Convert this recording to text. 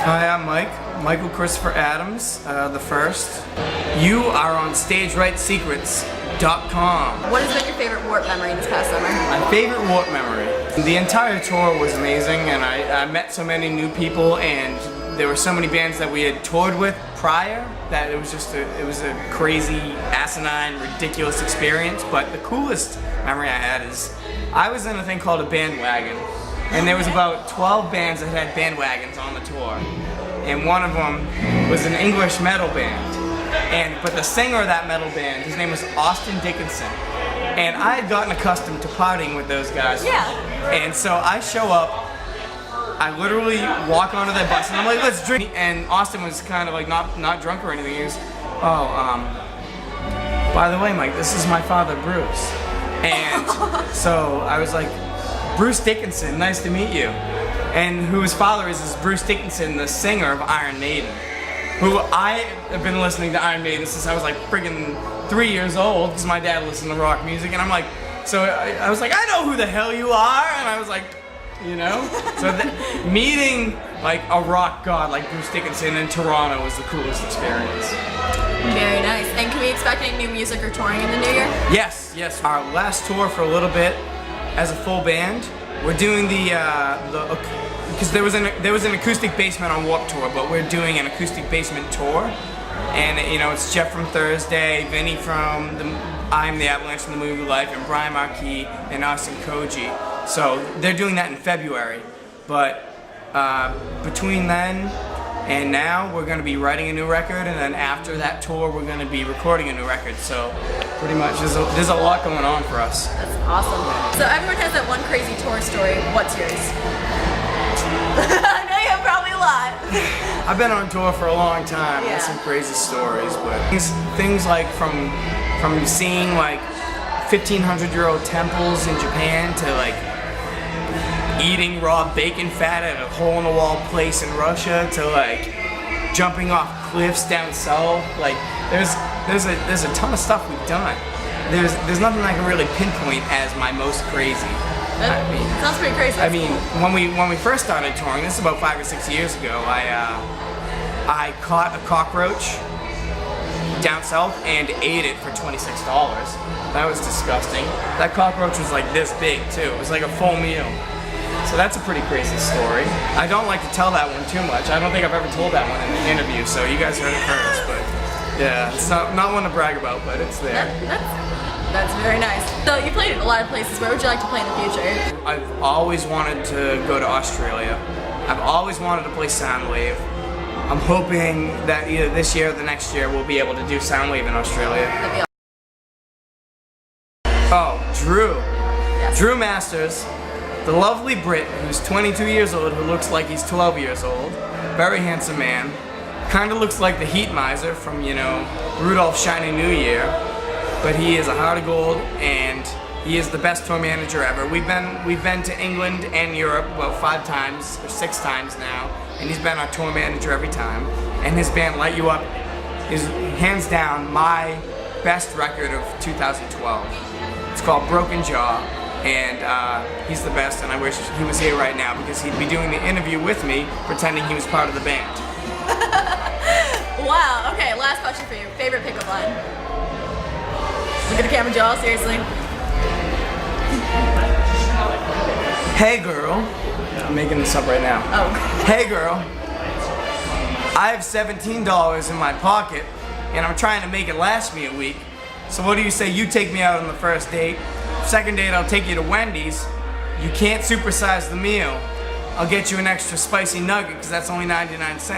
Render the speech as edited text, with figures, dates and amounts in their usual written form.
Hi, I'm Michael Christopher Adams, the first. You are on StageRightSecrets.com. What has been your favorite Warp memory this past summer? My favorite Warp memory. The entire tour was amazing, and I met so many new people, and there were so many bands that we had toured with prior that it was just a crazy, asinine, ridiculous experience. But the coolest memory I had is I was in a thing called a bandwagon. And there was about 12 bands that had bandwagons on the tour. And one of them was an English metal band. But the singer of that metal band, his name was Austin Dickinson. And I had gotten accustomed to partying with those guys. Yeah. And so I show up, I literally walk onto that bus and I'm like, let's drink. And Austin was kind of like not drunk or anything. He was, by the way, Mike, this is my father, Bruce. And so I was like, Bruce Dickinson, nice to meet you. And who his father is Bruce Dickinson, the singer of Iron Maiden. Who I have been listening to Iron Maiden since I was like friggin' 3 years old, because my dad listened to rock music, and I'm like, so I was like, I know who the hell you are, and I was like, you know? So meeting like a rock god like Bruce Dickinson in Toronto was the coolest experience. Very nice. And can we expect any new music or touring in the new year? Yes. Our last tour for a little bit, as a full band, we're doing because there was an acoustic basement on Warped Tour, but we're doing an acoustic basement tour, and it's Jeff from Thursday, Vinny from I'm the Avalanche from the Movie Life, and Brian Marquis and Austin Koji. So they're doing that in February, but between then and now we're going to be writing a new record, and then after that tour we're going to be recording a new record. So pretty much there's a lot going on for us. That's awesome. So everyone has that one crazy tour story. What's yours? I know you have probably a lot. I've been on tour for a long time. Yeah. There's some crazy stories, but things like from seeing like 1,500-year-old temples in Japan to like eating raw bacon fat at a hole-in-the-wall place in Russia to like jumping off cliffs down south. Like there's a ton of stuff we've done. There's nothing I can really pinpoint as my most crazy. Sounds pretty crazy. I mean, when we first started touring, this is about 5 or 6 years ago, I caught a cockroach down south and ate it for $26. That was disgusting. That cockroach was like this big too. It was like a full meal. So that's a pretty crazy story. I don't like to tell that one too much. I don't think I've ever told that one in an interview, so you guys heard it first. But yeah, it's not one to brag about, but it's there. That's very nice. So you played in a lot of places. Where would you like to play in the future? I've always wanted to go to Australia. I've always wanted to play Soundwave. I'm hoping that either this year or the next year we'll be able to do Soundwave in Australia. Oh, Drew. Yes. Drew Masters, the lovely Brit who's 22 years old, who looks like he's 12 years old. Very handsome man. Kind of looks like the Heat Miser from, Rudolph's Shiny New Year. But he is a heart of gold, and he is the best tour manager ever. We've been to England and Europe about 5 times or 6 times now, and he's been our tour manager every time. And his band Light You Up is hands down my best record of 2012. It's called Broken Jaw, and he's the best. And I wish he was here right now because he'd be doing the interview with me, pretending he was part of the band. Wow. Okay. Last question for you. Favorite pickup line? Look at the camera, Joel, seriously. Hey girl, I'm making this up right now. Oh. Hey girl, I have $17 in my pocket and I'm trying to make it last me a week. So what do you say you take me out on the first date? Second date, I'll take you to Wendy's. You can't supersize the meal. I'll get you an extra spicy nugget because that's only 99 cents.